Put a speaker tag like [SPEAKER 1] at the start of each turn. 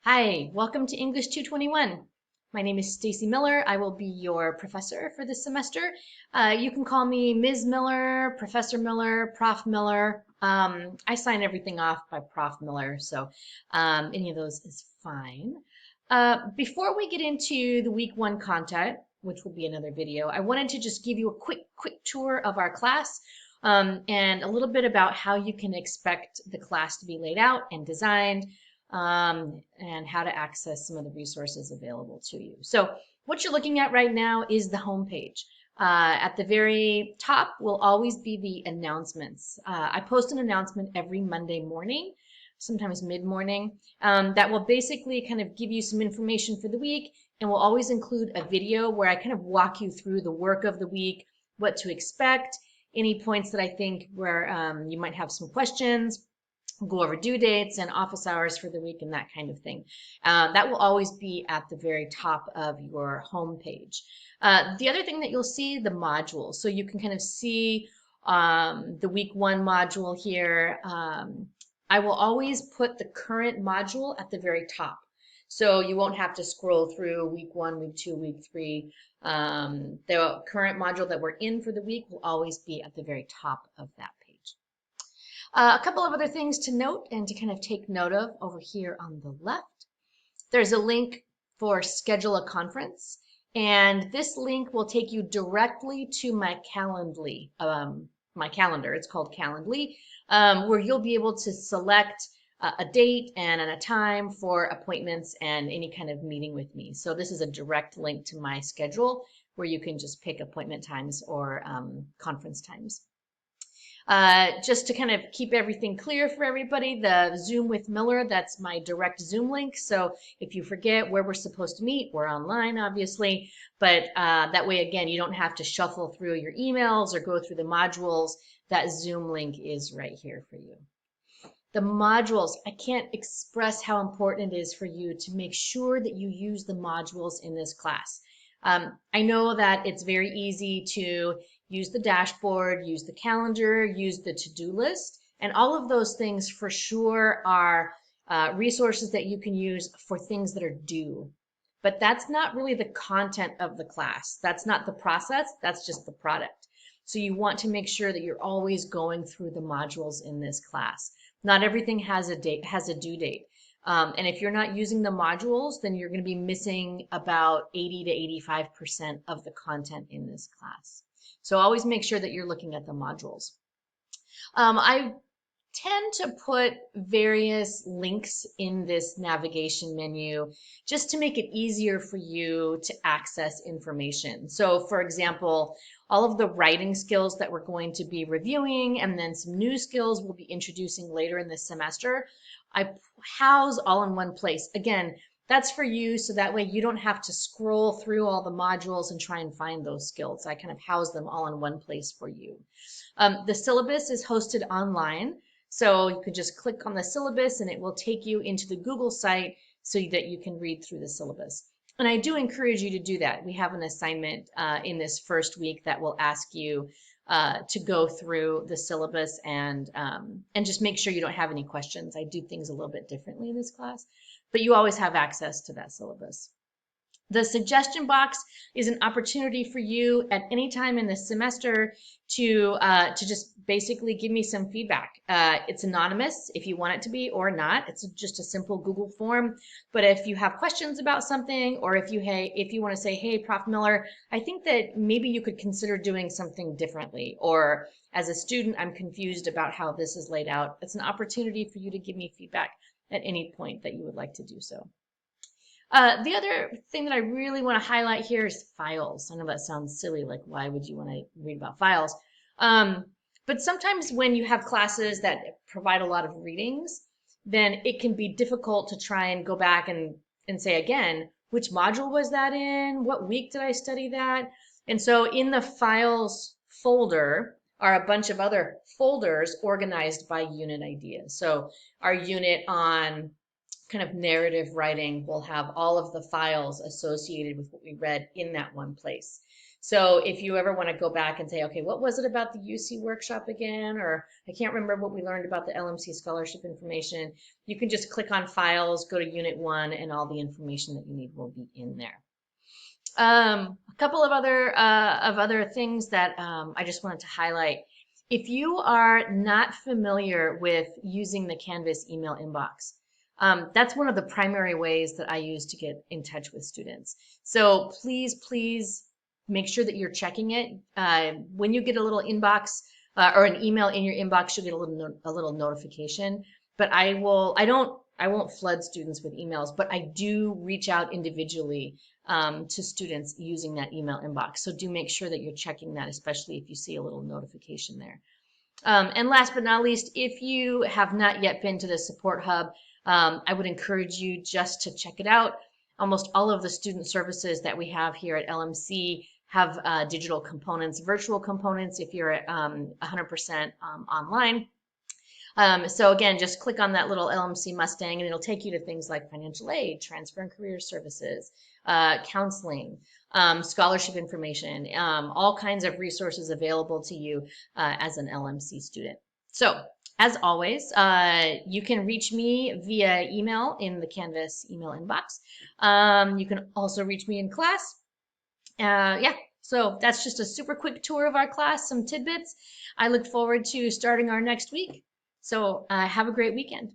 [SPEAKER 1] Hi, welcome to English 221. My name is Stacy Miller. I will be your professor for this semester. You can call me Ms. Miller, Professor Miller, Prof Miller. I sign everything off by Prof Miller, so any of those is fine. Before we get into the week one content, which will be another video, I wanted to just give you a quick tour of our class and a little bit about how you can expect the class to be laid out and designed and how to access some of the resources available to you. So what you're looking at right now is the home page. At the very top will always be the announcements. I post an announcement every Monday morning, sometimes mid-morning, that will basically kind of give you some information for the week, and will always include a video where I kind of walk you through the work of the week, what to expect, any points that I think where you might have some questions, go over due dates and office hours for the week and that kind of thing. That will always be at the very top of your home page. The other thing that you'll see, the modules. So you can kind of see the week one module here. I will always put the current module at the very top. So you won't have to scroll through week one, week two, week three. The current module that we're in for the week will always be at the very top of that page. A couple of other things to note and to kind of take note of over here on the left. There's a link for schedule a conference, and this link will take you directly to my Calendly, my calendar. It's called Calendly, where you'll be able to select a date and a time for appointments and any kind of meeting with me. So this is a direct link to my schedule where you can just pick appointment times or conference times. Just to kind of keep everything clear for everybody, the Zoom with Miller, that's my direct Zoom link. So if you forget where we're supposed to meet, we're online, obviously. But that way, again, you don't have to shuffle through your emails or go through the modules. That Zoom link is right here for you. The modules, I can't express how important it is for you to make sure that you use the modules in this class. I know that it's very easy to use the dashboard, use the calendar, use the to-do list, and all of those things for sure are resources that you can use for things that are due. But that's not really the content of the class. That's not the process, that's just the product. So you want to make sure that you're always going through the modules in this class. Not everything has a due date. And if you're not using the modules, then you're going to be missing about 80 to 85% of the content in this class. So always make sure that you're looking at the modules. I tend to put various links in this navigation menu just to make it easier for you to access information. So for example, all of the writing skills that we're going to be reviewing and then some new skills we'll be introducing later in this semester, I house all in one place. Again, that's for you so that way you don't have to scroll through all the modules and try and find those skills. I kind of house them all in one place for you. The syllabus is hosted online, so you can just click on the syllabus and it will take you into the Google site so that you can read through the syllabus. And I do encourage you to do that. We have an assignment in this first week that will ask you to go through the syllabus and just make sure you don't have any questions. I do things a little bit differently in this class, but you always have access to that syllabus. The suggestion box is an opportunity for you at any time in the semester to just basically give me some feedback. It's anonymous if you want it to be or not. It's just a simple Google form. But if you have questions about something, or if you want to say, hey, Prof. Miller, I think that maybe you could consider doing something differently. Or as a student, I'm confused about how this is laid out. It's an opportunity for you to give me feedback at any point that you would like to do so. The other thing that I really want to highlight here is files. I know that sounds silly, like why would you want to read about files? But sometimes when you have classes that provide a lot of readings, then it can be difficult to try and go back and say again, which module was that in? What week did I study that? And so in the files folder are a bunch of other folders organized by unit ideas. So our unit on kind of narrative writing will have all of the files associated with what we read in that one place. So if you ever want to go back and say, okay, what was it about the UC workshop again? Or I can't remember what we learned about the LMC scholarship information. You can just click on files, go to Unit 1, and all the information that you need will be in there. A couple of other things that I just wanted to highlight. If you are not familiar with using the Canvas email inbox, that's one of the primary ways that I use to get in touch with students. So please make sure that you're checking it. When you get a little inbox or an email in your inbox, you'll get a little notification. But I won't flood students with emails, but I do reach out individually to students using that email inbox. So do make sure that you're checking that, especially if you see a little notification there. And last but not least, if you have not yet been to the Support Hub, I would encourage you just to check it out. Almost all of the student services that we have here at LMC have digital components, virtual components if you're 100% online. So again, just click on that little LMC Mustang and it'll take you to things like financial aid, transfer and career services, counseling, scholarship information, all kinds of resources available to you as an LMC student. So as always, you can reach me via email in the Canvas email inbox. You can also reach me in class. Yeah, so that's just a super quick tour of our class, some tidbits. I look forward to starting our next week. So have a great weekend.